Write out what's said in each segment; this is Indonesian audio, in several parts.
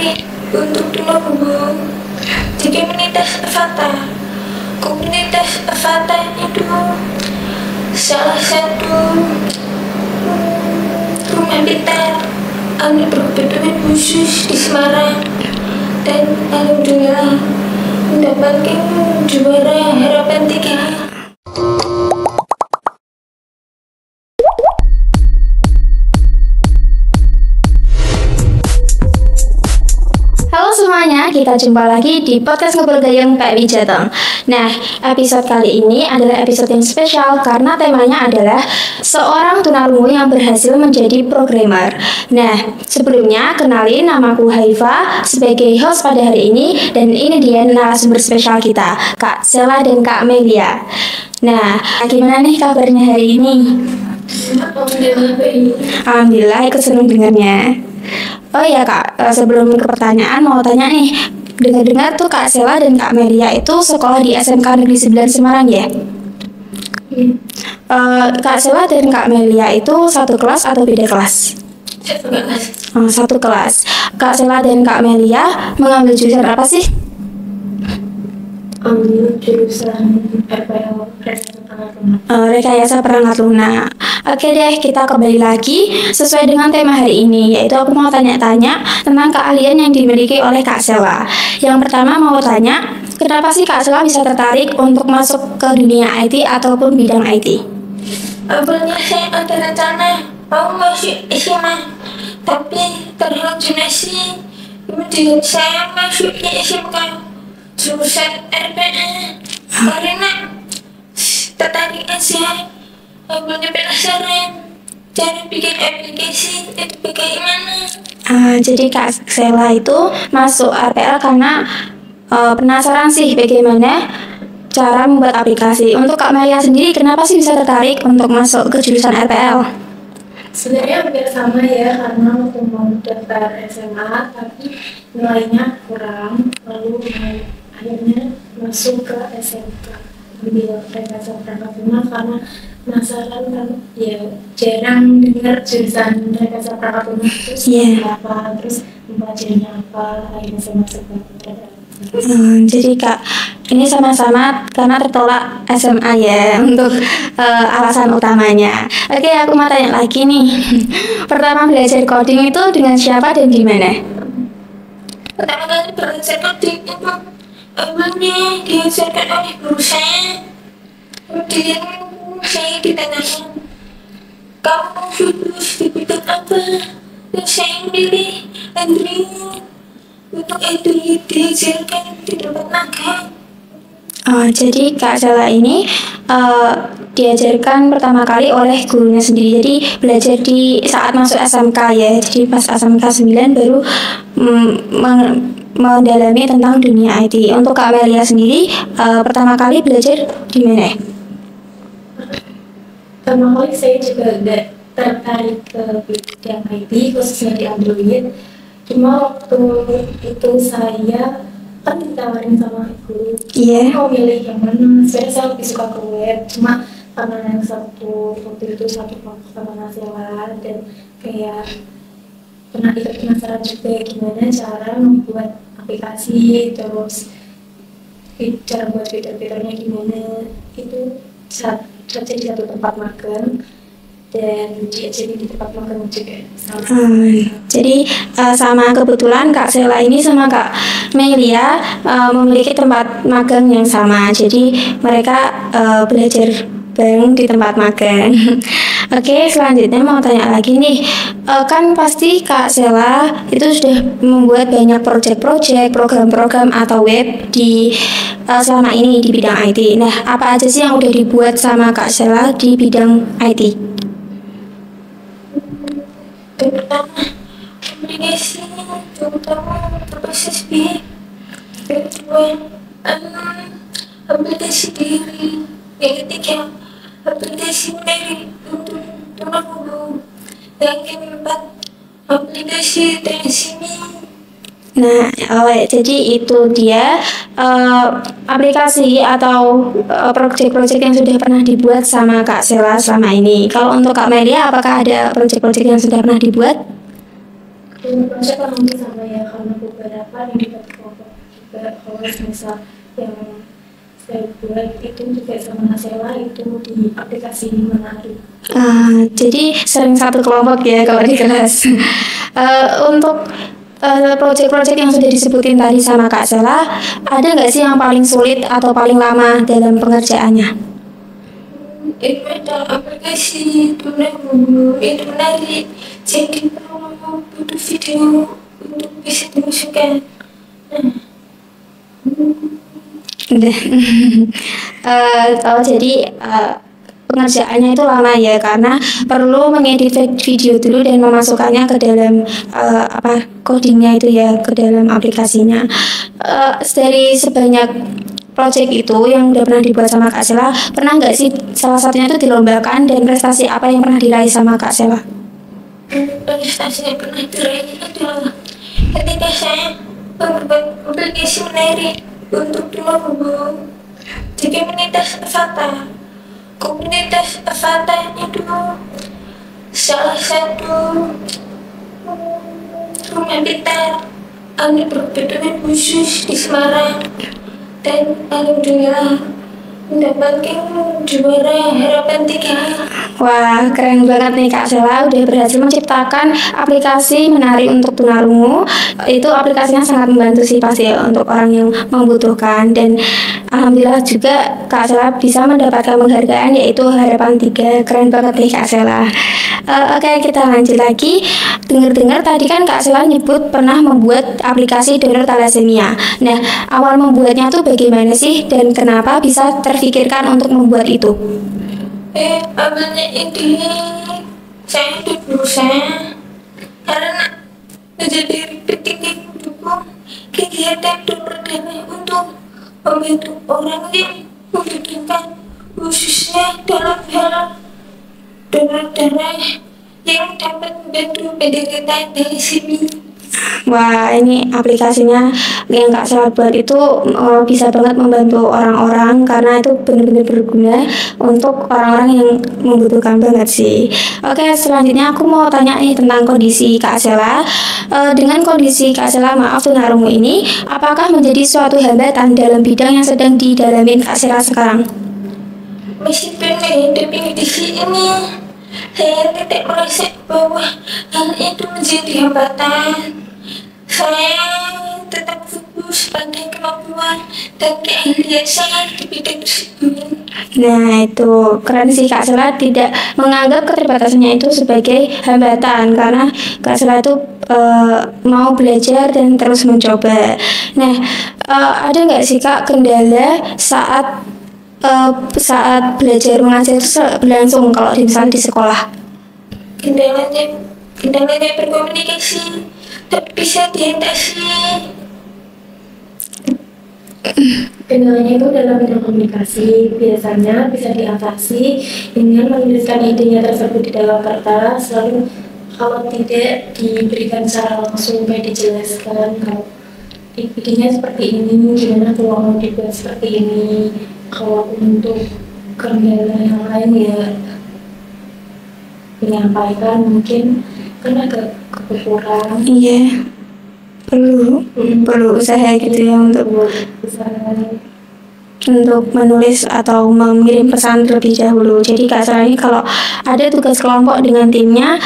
materi untuk tunarungu di komunitas Avata. Komunitas Avata itu salah satu rumah pintar anak berkebutuhan khusus di Semarang, dan alhamdulillah mendapatkan juara harapan 3. Halo semuanya, kita jumpa lagi di podcast Ngobrol Gayeng Pak Wijatong. Nah, episode kali ini adalah episode yang spesial karena temanya adalah seorang tunarungu yang berhasil menjadi programmer. Nah, sebelumnya kenalin, namaku Haifa sebagai host pada hari ini, dan ini dia narasumber spesial kita, Kak Sela dan Kak Melia. Nah, gimana nih kabarnya hari ini? Alhamdulillah, ikut senang dengarnya. Oh iya Kak, sebelum ke pertanyaan mau tanya nih, dengar-dengar tuh Kak Sela dan Kak Melia itu sekolah di SMK Negeri 9 Semarang ya? Kak Sela dan Kak Melia itu satu kelas atau beda kelas? Satu kelas. Kak Sela dan Kak Melia mengambil jurusan apa sih? Ambil jurusan RPL, rekayasa perangkat lunak. Oke deh, kita kembali lagi sesuai dengan tema hari ini, yaitu aku mau tanya-tanya tentang keahlian yang dimiliki oleh Kak Sela. Yang pertama mau tanya, kenapa sih Kak Sela bisa tertarik untuk masuk ke dunia IT ataupun bidang IT? Awalnya saya ada rencana mau masuk SMA, tapi terhalang zonasi. Kemudian saya masuk ke SMK jurusan RPA karena tertarik aja. Awalnya penasaran cara bikin aplikasi itu bagaimana. Jadi Kak Sela itu masuk RPL karena penasaran sih bagaimana cara membuat aplikasi. Untuk Kak Melia sendiri, kenapa sih bisa tertarik untuk masuk ke jurusan RPL? Sebenarnya hampir sama ya, karena waktu mau daftar SMA tapi nilainya kurang, lalu akhirnya masuk ke SMK ambil rekayasa perangkat lunak karena penasaran kan, ya jarang dengar jurusan rekayasa perangkat lunak itu seperti apa, terus mempelajarinya apa, akhirnya saya masuk ke Jadi Kak, ini sama-sama karena tertolak SMA ya untuk alasan utamanya. Oke, aku mau tanya lagi nih. Pertama belajar coding itu dengan siapa dan di mana? Pertama kali belajar coding itu awalnya diajarkan oleh guru saya. Kemudian saya ditanyakan, kamu lulus di bidang apa? Dan saya memilih Android. Untuk itu diajarkan di tempat magang. Jadi Kak Sela ini diajarkan pertama kali oleh gurunya sendiri. Jadi belajar di saat masuk SMK ya. Jadi pas SMK 9 baru mendalami tentang dunia IT. Untuk Kak Melia sendiri pertama kali belajar di mana? Pertama kali saya juga agak tertarik ke bidang IT, khususnya di Android. Cuma waktu itu saya kan ditawarin sama guru, mau milih yang mana. Sebenarnya saya lebih suka ke web, cuma karena yang satu waktu itu satu kelompok sama Nasela, dan kayak pernah ikut penasaran juga gimana cara membuat aplikasi, terus cara buat fitur-fiturnya gimana. Itu saja di satu tempat magang dan diajari di tempat magang juga. Jadi sama kebetulan Kak Sela ini sama Kak Melia memiliki tempat magang yang sama. Jadi mereka belajar bareng di tempat magang. Oke, selanjutnya mau tanya lagi nih. Kan pasti Kak Sela itu sudah membuat banyak proyek-proyek, program-program atau web di selama ini di bidang IT. Nah, apa aja sih yang udah dibuat sama Kak Sela di bidang IT? Pertama, aplikasi terutama berbasis web. Kedua, aplikasi diri. Yang ketiga, aplikasi dari untuk tunarungu. Yang keempat, aplikasi transimi. Nah, jadi itu dia aplikasi atau proyek-proyek yang sudah pernah dibuat sama Kak Sela selama ini. Kalau untuk Kak Melia, apakah ada proyek-proyek yang sudah pernah dibuat? Proses kurang lebih sama ya, karena beberapa yang dibagi kelompok juga. Kalau misal yang saya buat itu juga sama Nasela itu di aplikasi Menari. Jadi sering satu kelompok ya kalau di kelas. Untuk proyek-proyek yang sudah disebutin tadi sama Kak Sela, ada nggak sih yang paling sulit atau paling lama dalam pengerjaannya? Itu ada aplikasi itu menarik, jadi perlu butuh video untuk bisa dimasukkan. Jadi pengerjaannya itu lama ya karena perlu mengedit video dulu dan memasukkannya ke dalam codingnya itu ya, ke dalam aplikasinya. Dari sebanyak project itu yang udah pernah dibuat sama Kak Sela, pernah nggak sih salah satunya itu dilombakan, dan prestasi apa yang pernah diraih sama Kak Sela? Prestasi yang pernah diraih adalah ketika saya membuat aplikasi menarik untuk Tulungagung di komunitas Avata. Komunitas Avata itu salah satu rumah pintar anak berkebutuhan khusus di Semarang, dan alhamdulillah mendapatkan juara harapan 3. Wah, keren banget nih Kak Sela udah berhasil menciptakan aplikasi Menari untuk tunarungu. Itu aplikasinya sangat membantu sih pasti ya untuk orang yang membutuhkan, dan alhamdulillah juga Kak Sela bisa mendapatkan penghargaan yaitu harapan 3. Keren banget nih Kak Sela. Oke, kita lanjut lagi. Dengar-dengar tadi kan Kak Sela nyebut pernah membuat aplikasi donor thalassemia. Nah, awal membuatnya tuh bagaimana sih, dan kenapa bisa terfikirkan untuk membuat itu? Awalnya intinya saya itu berusaha karena menjadi penting mendukung kegiatan donor darah untuk membantu orang yang membutuhkan, khususnya dalam hal donor darah yang dapat membantu penderita thalassemia. Wah, ini aplikasinya yang Kak Sela buat itu bisa banget membantu orang-orang karena itu benar-benar berguna untuk orang-orang yang membutuhkan banget sih. Oke, selanjutnya aku mau tanya nih tentang kondisi Kak Sela. Dengan kondisi Kak Sela tunarungu ini, apakah menjadi suatu hambatan dalam bidang yang sedang didalamin Kak Sela sekarang? Meskipun menghadapi kondisi ini, saya tidak merasa bahwa hal itu menjadi hambatan. Saya tetap fokus pada kemampuan dan keahlian saya di bidang tersebut. Nah, itu keren sih Kak Sela tidak menganggap keterbatasannya itu sebagai hambatan karena Kak Sela itu mau belajar dan terus mencoba. Nah, ada nggak sih Kak kendala saat belajar mengajar itu berlangsung kalau misalnya di sekolah? Kendalanya berkomunikasi tak bisa diatasi. Kendalanya itu dalam bidang komunikasi biasanya bisa diatasi dengan menuliskan idenya tersebut di dalam kertas, lalu kalau tidak diberikan secara langsung baik dijelaskan kalau idenya seperti ini, gimana kalau mau dibuat seperti ini. Kalau untuk kendala yang lain ya menyampaikan mungkin kan agak kekurangan. Iya, perlu usaha gitu ya untuk menulis atau mengirim pesan terlebih dahulu. Jadi Kak Sela ini kalau ada tugas kelompok dengan timnya,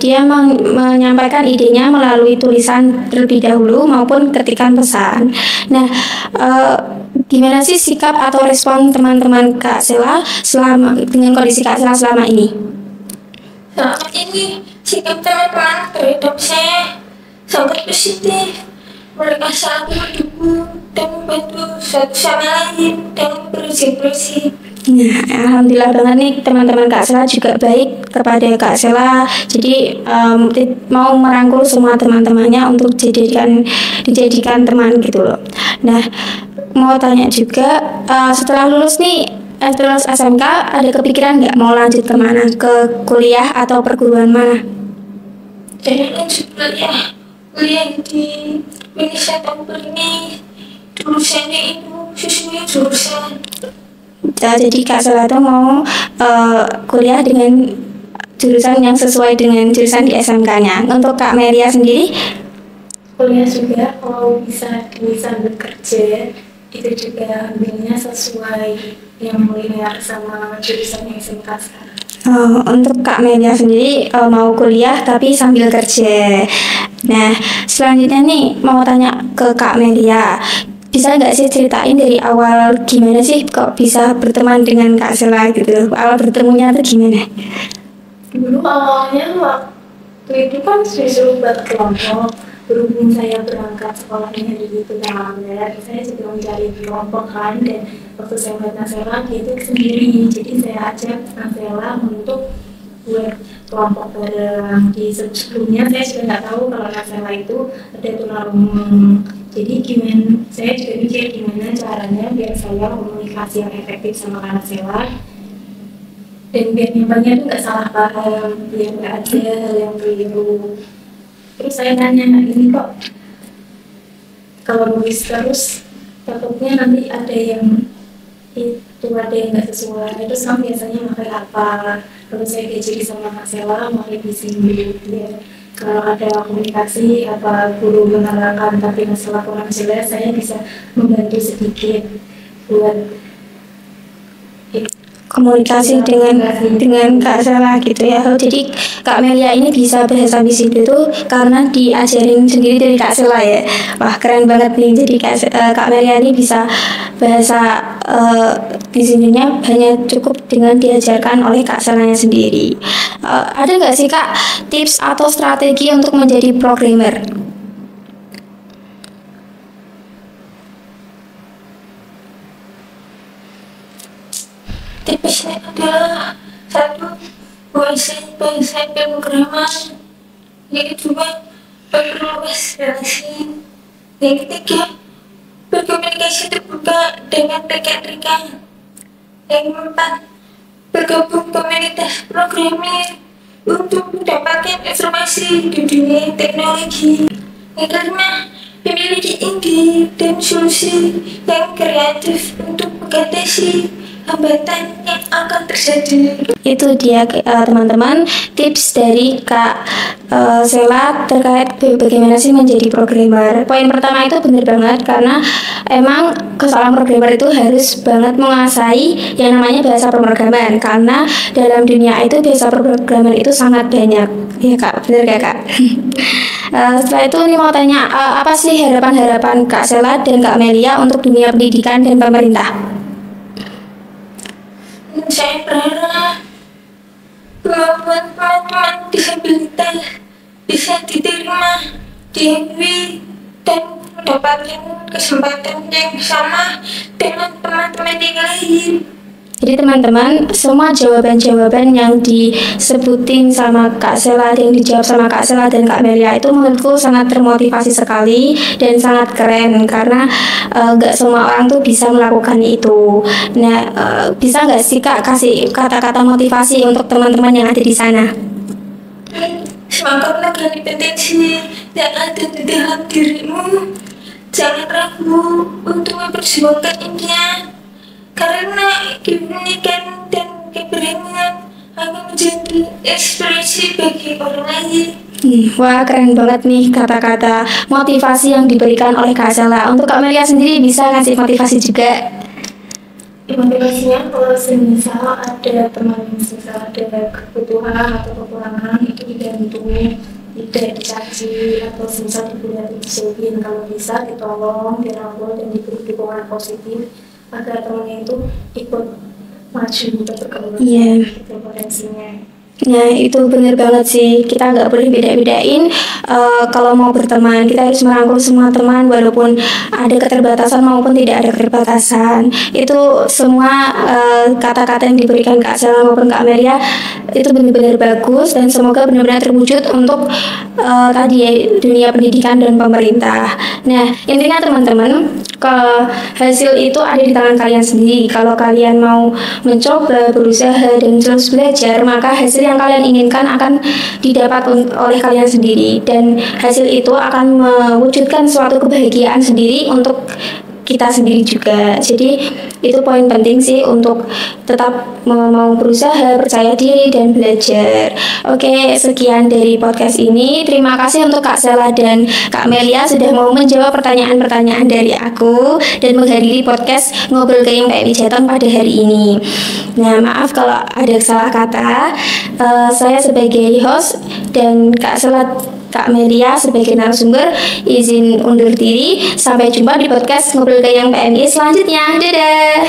dia menyampaikan idenya melalui tulisan terlebih dahulu maupun ketikan pesan. Nah, gimana sih sikap atau respon teman-teman Kak Sela dengan kondisi Kak Sela selama ini? Selama ini sikap teman-teman terhadap saya sangat positif. Mereka selalu mendukung dan membantu satu sama lain dalam proyek-proyek. Nah, alhamdulillah banget nih teman-teman Kak Sela juga baik kepada Kak Sela. Jadi mau merangkul semua teman-temannya untuk dijadikan teman gitu loh. Nah, mau tanya juga setelah lulus SMK ada kepikiran nggak mau lanjut kemana, ke kuliah atau perguruan mana? Saya lanjut kuliah di Indonesia tahun ini. Jurusannya itu sesuai jurusan. Jadi Kak Sela itu mau kuliah dengan jurusan yang sesuai dengan jurusan di SMK-nya. Untuk Kak Melia sendiri? Kuliah juga, kalau bisa sambil kerja itu juga ambilnya sesuai yang linear sama jurusan yang SMK sekarang. Untuk Kak Melia sendiri mau kuliah tapi sambil kerja. Nah, selanjutnya nih mau tanya ke Kak Melia, bisa nggak sih ceritain dari awal gimana sih kok bisa berteman dengan Kak Sela gitu? Awal bertemunya tuh gimana? Dulu awalnya waktu itu kan disuruh buat kelompok, berhubung saya berangkat sekolahnya di Tengah, saya juga mencari kelompok kan, dan waktu saya buat Nasela dia itu sendiri, jadi saya ajak Nasela untuk buat kelompok bareng. Di sebelumnya saya sudah nggak tahu kalau Nasela itu ada tunarungu, jadi saya juga mikir gimana caranya biar saya komunikasi yang efektif sama Nasela dan biar nyampainya tuh nggak salah paham, biar nggak ada hal yang keliru. Terus saya nanya, ini kok kalau nulis terus takutnya nanti ada yang nggak sesuai, terus kamu biasanya pakai apa? Terus saya diajari sama Kak Sela pakai bising dulu, ya. Kalau ada komunikasi apa guru menerangkan tapi masalah kurang jelas, saya bisa membantu sedikit buat komunikasi dengan Kak Sela gitu ya. Jadi Kak Melia ini bisa bahasa bising itu karena diajarin sendiri dari Kak Sela ya. Wah, keren banget nih. Jadi Kak Melia ini bisa bahasa bisingnya hanya cukup dengan diajarkan oleh Kak Selanya sendiri. Ada nggak sih Kak tips atau strategi untuk menjadi programmer? Tipsnya adalah satu, kuasai bahasa pemrograman. Yang kedua, memperluas relasi. Yang ketiga, berkomunikasi terbuka dengan rekan-rekan. Yang keempat, bergabung komunitas programmer untuk mendapatkan informasi di dunia teknologi. Yang kelima, memiliki ide dan solusi yang kreatif untuk mengatasi hambatan yang akan terjadi. Itu dia teman-teman tips dari Kak Sela terkait bagaimana sih menjadi programmer. Poin pertama itu benar banget karena emang seorang programmer itu harus banget menguasai yang namanya bahasa pemrograman, karena dalam dunia itu bahasa pemrograman itu sangat banyak ya Kak, benar gak Kak? Setelah itu nih mau tanya, apa sih harapan-harapan Kak Sela dan Kak Melia untuk dunia pendidikan dan pemerintah? Saya berharap bahwa teman-teman disabilitas bisa diterima di UI dan mendapatkan kesempatan yang sama dengan teman-teman yang lain. Jadi teman-teman, semua jawaban-jawaban yang disebutin sama Kak Sela, yang dijawab sama Kak Sela dan Kak Melia itu menurutku sangat termotivasi sekali dan sangat keren karena nggak semua orang tuh bisa melakukan itu. Nah, bisa nggak sih Kak kasih kata-kata motivasi untuk teman-teman yang ada di sana? Semangatlah dengan potensi yang ada di dalam dirimu. Jangan ragu untuk memperjuangkan impian. Karena keunikan dan keberanian akan menjadi ekspresi bagi orang lain. Wah, keren banget nih kata-kata motivasi yang diberikan oleh Kak Sela. Untuk Kak Melia sendiri bisa ngasih motivasi juga? Motivasinya kalau semisal ada teman yang semisal ada kebutuhan atau kekurangan itu dibantu, tidak dicaci atau semisal dibully, kalau bisa ditolong, dirangkul dan diberi dukungan positif agar temannya itu ikut maju untuk berkembang. Itu potensinya. Nah, itu benar banget sih, kita nggak boleh beda-bedain. Kalau mau berteman kita harus merangkul semua teman walaupun ada keterbatasan maupun tidak ada keterbatasan. Itu semua kata-kata yang diberikan Kak Sela maupun Kak Melia itu benar-benar bagus dan semoga benar-benar terwujud untuk tadi ya, dunia pendidikan dan pemerintah. Nah, intinya teman-teman, hasil itu ada di tangan kalian sendiri. Kalau kalian mau mencoba, berusaha dan terus belajar, maka hasil yang kalian inginkan akan didapat oleh kalian sendiri dan hasil itu akan mewujudkan suatu kebahagiaan sendiri untuk kita sendiri juga. Jadi itu poin penting sih untuk tetap mau berusaha, percaya diri dan belajar. Oke, sekian dari podcast ini. Terima kasih untuk Kak Sela dan Kak Melia sudah mau menjawab pertanyaan-pertanyaan dari aku dan menghadiri podcast Ngobrol Gayeng PMI Jateng pada hari ini. Nah, maaf kalau ada salah kata. Saya sebagai host dan Kak Sela, Kak Melia sebagai narasumber izin undur diri. Sampai jumpa di podcast Ngobrol Gayeng PMI selanjutnya. Dadah.